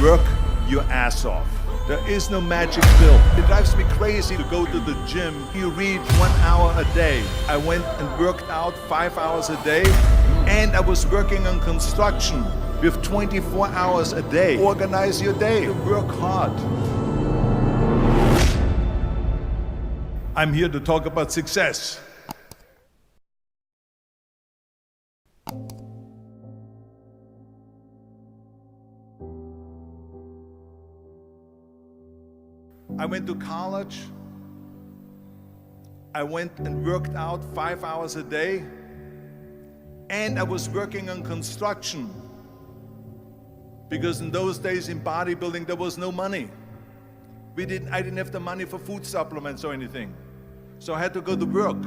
Work your ass off. There is no magic pill. It drives me crazy to go to the gym. You read 1 hour a day. I went and worked out 5 hours a day, and I was working on construction with 24 hours a day. Organize your day. Work hard. I'm here to talk about success. I went to college. I went and worked out 5 hours a day, and I was working on construction. Because in those days in bodybuilding there was no money. I didn't have the money for food supplements or anything. So I had to go to work.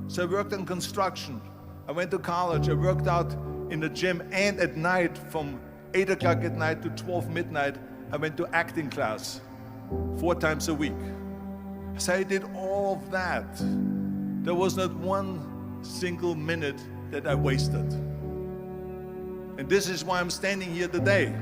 So I worked on construction. I went to college, I worked out in the gym, and at night from 8 o'clock at night to 12 midnight, I went to acting class 4 times a week. So I did all of that. There was not one single minute that I wasted. And this is why I'm standing here today.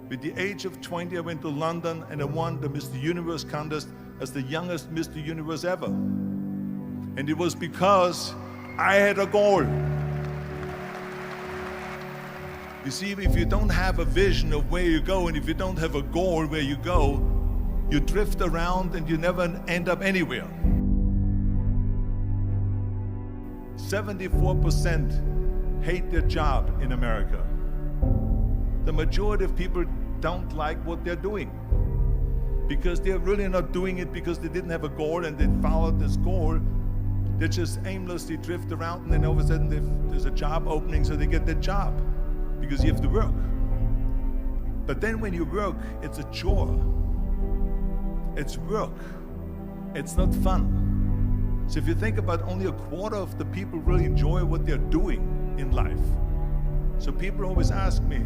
With the age of 20, I went to London and I won the Mr. Universe contest as the youngest Mr. Universe ever. And it was because I had a goal. You see, if you don't have a vision of where you go, and if you don't have a goal where you go, you drift around and you never end up anywhere. 74% hate their job in America. The majority of people don't like what they're doing because they're really not doing it because they didn't have a goal and they followed this goal. They just aimlessly drift around, and then all of a sudden there's a job opening, so they get that job because you have to work. But then when you work, it's a chore. It's work. It's not fun. So if you think about, only a quarter of the people really enjoy what they're doing in life. So people always ask me,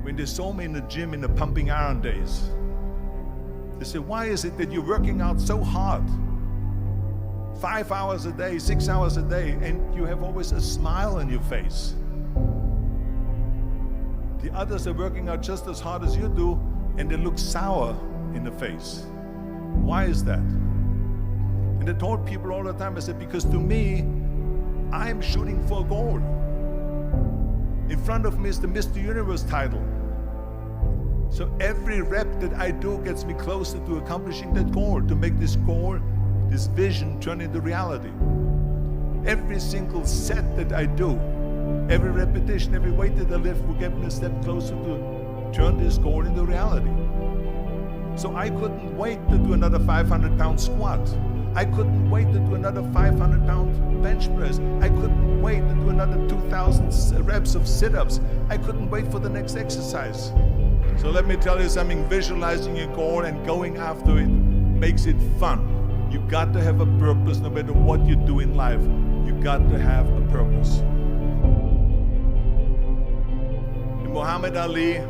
when they saw me in the gym in the pumping iron days, they say, why is it that you're working out so hard? 5 hours a day, 6 hours a day, and you have always a smile on your face. The others are working out just as hard as you do, and they look sour in the face. Why is that? And I told people all the time, I said, because to me, I'm shooting for a goal. In front of me is the Mr. Universe title. So every rep that I do gets me closer to accomplishing that goal, to make this goal, this vision turn into reality. Every single set that I do, every repetition, every weight that I lift will get me a step closer to turn this goal into reality. So I couldn't wait to do another 500-pound squat. I couldn't wait to do another 500-pound bench press. I couldn't wait to do another 2,000 reps of sit-ups. I couldn't wait for the next exercise. So let me tell you something, visualizing your goal and going after it makes it fun. You got to have a purpose no matter what you do in life. You got to have a purpose. And Muhammad Ali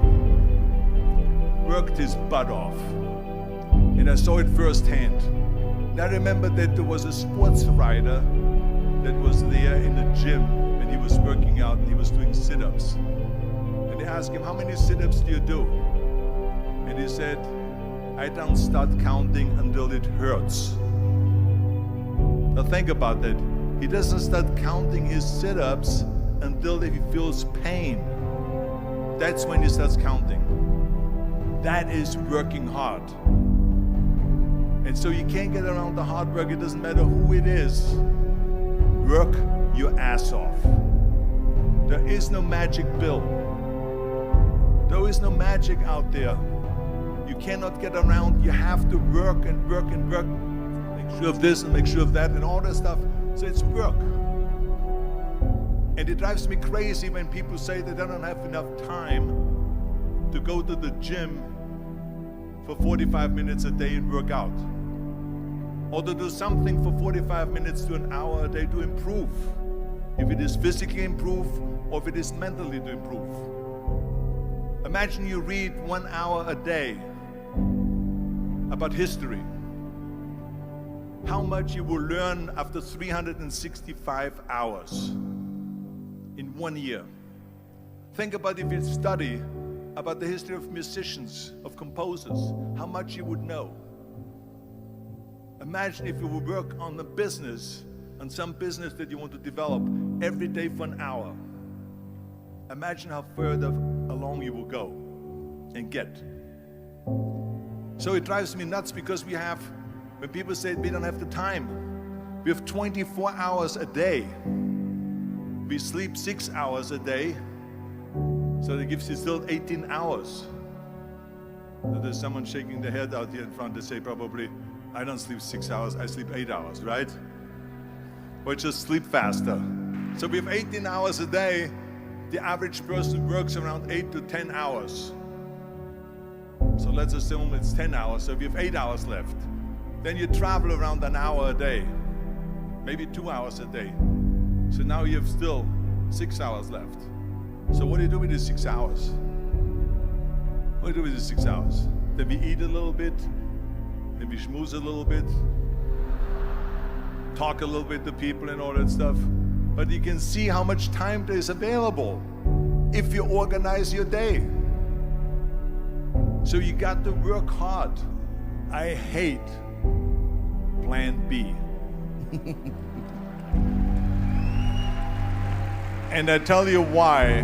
worked his butt off. And I saw it firsthand. And I remember that there was a sports writer that was there in the gym when he was working out and he was doing sit-ups. And they asked him, how many sit-ups do you do? And he said, I don't start counting until it hurts. Now think about that. He doesn't start counting his sit-ups until he feels pain. That's when he starts counting. That is working hard. And so you can't get around the hard work. It doesn't matter who it is. Work your ass off. There is no magic pill. There is no magic out there. You cannot get around. You have to work and work and work. Make sure of this and make sure of that and all that stuff. So it's work. And it drives me crazy when people say that they don't have enough time to go to the gym for 45 minutes a day and work out. Or to do something for 45 minutes to an hour a day to improve. If it is physically improve or if it is mentally to improve. Imagine you read 1 hour a day about history. How much you will learn after 365 hours in 1 year. Think about if you study about the history of musicians, of composers, how much you would know. Imagine if you would work on the business, on some business that you want to develop every day for an hour. Imagine how further along you will go and get. So it drives me nuts because when people say we don't have the time, we have 24 hours a day. We sleep 6 hours a day, so that gives you still 18 hours. So there's someone shaking their head out here in front to say probably, I don't sleep 6 hours, I sleep 8 hours, right? Or just sleep faster. So we have 18 hours a day. The average person works around 8 to 10 hours. So let's assume it's 10 hours, so we have 8 hours left. Then you travel around an hour a day, maybe 2 hours a day. So now you have still 6 hours left. So what do you do with the 6 hours? What do you do with the 6 hours? Then we eat a little bit, then we schmooze a little bit, talk a little bit to people and all that stuff. But you can see how much time there is available if you organize your day. So you got to work hard. I hate plan B. And I tell you why.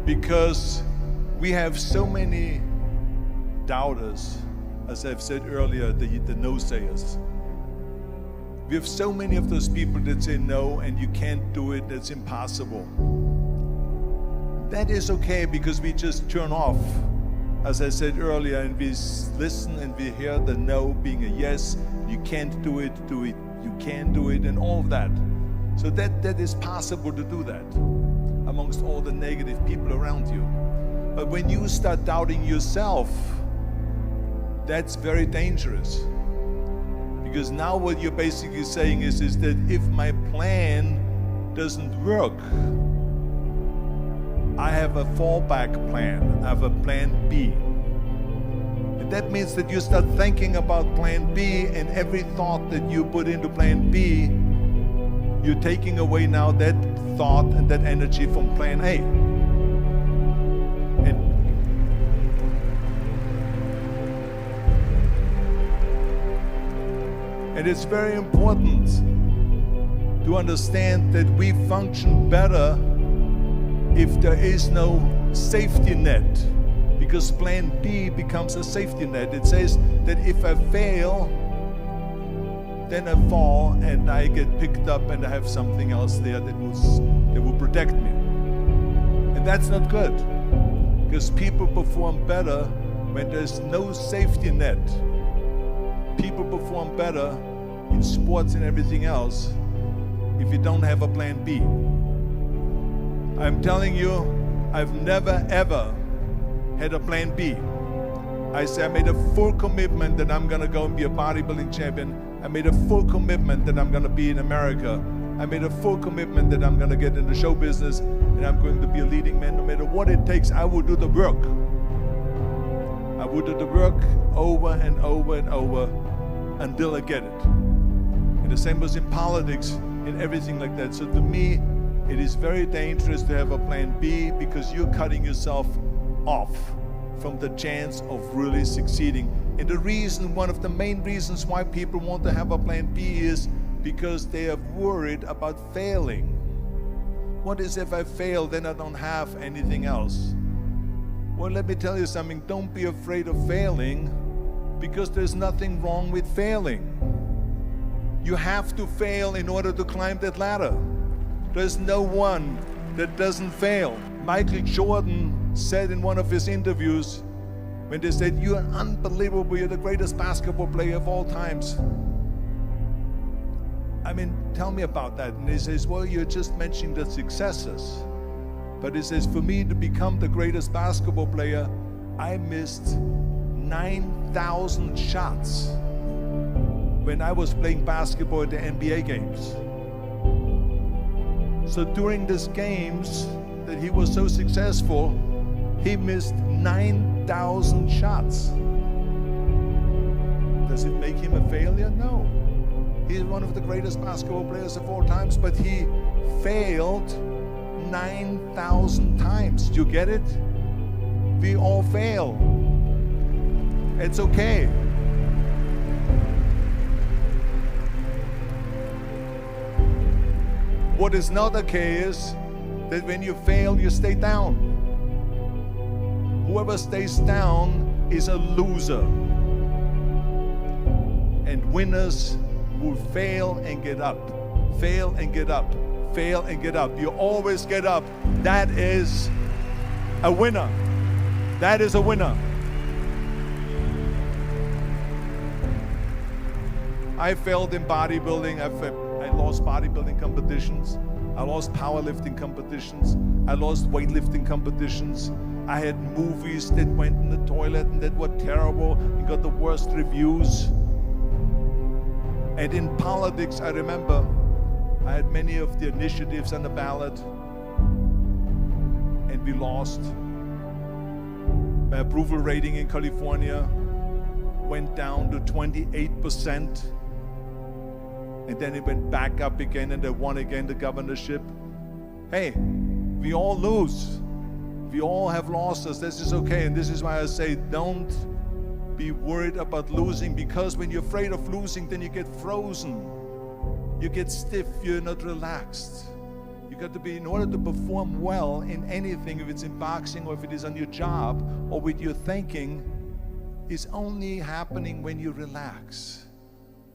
Because we have so many doubters, as I've said earlier, the no-sayers. We have so many of those people that say no and you can't do it, that's impossible. That is okay because we just turn off, as I said earlier, and we listen and we hear the no being a yes. You can't do it, you can do it, and all of that. So that is possible to do that amongst all the negative people around you. But when you start doubting yourself, that's very dangerous. Because now what you're basically saying is that if my plan doesn't work, I have a fallback plan, I have a plan B. And that means that you start thinking about plan B, and every thought that you put into plan B, you're taking away now that thought and that energy from plan A. And it's very important to understand that we function better if there is no safety net, because plan B becomes a safety net. It says that if I fail, then I fall and I get picked up and I have something else there that will protect me. And that's not good, because people perform better when there's no safety net. People perform better in sports and everything else if you don't have a plan B. I'm telling you, I've never ever had a plan B. I made a full commitment that I'm gonna go and be a bodybuilding champion. I made a full commitment that I'm gonna be in America. I made a full commitment that I'm gonna get in the show business and I'm going to be a leading man. No matter what it takes, I will do the work. I will do the work over and over and over until I get it. And the same was in politics and everything like that. So to me, it is very dangerous to have a plan B, because you're cutting yourself off from the chance of really succeeding. And the reason, one of the main reasons why people want to have a plan B is because they are worried about failing. What is if I fail, then I don't have anything else? Well, let me tell you something, don't be afraid of failing, because there's nothing wrong with failing. You have to fail in order to climb that ladder. There's no one that doesn't fail. Michael Jordan said in one of his interviews, when they said, "You're unbelievable, you're the greatest basketball player of all times." I mean, tell me about that. And he says, well, you're just mentioning the successes. But he says, for me to become the greatest basketball player, I missed 9,000 shots when I was playing basketball at the NBA games. So during these games that he was so successful, he missed 9,000 shots. Does it make him a failure? No. He's one of the greatest basketball players of all times, but he failed 9,000 times. Do you get it? We all fail. It's okay. What is not okay is that when you fail, you stay down. Whoever stays down is a loser. And winners will fail and get up. Fail and get up. Fail and get up. You always get up. That is a winner. That is a winner. I failed in bodybuilding. I lost bodybuilding competitions. I lost powerlifting competitions. I lost weightlifting competitions. I had movies that went in the toilet and that were terrible and got the worst reviews. And in politics, I remember I had many of the initiatives on the ballot, and we lost. My approval rating in California went down to 28%. And then it went back up again, and they won again the governorship. Hey, we all lose. We all have losses. This is okay. And this is why I say don't be worried about losing, because when you're afraid of losing, then you get frozen. You get stiff. You're not relaxed. You got to be, in order to perform well in anything, if it's in boxing or if it is on your job or with your thinking, is only happening when you relax.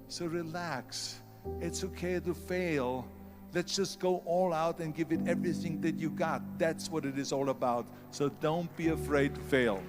So relax. It's okay to fail. Let's just go all out and give it everything that you got. That's what it is all about. So don't be afraid to fail.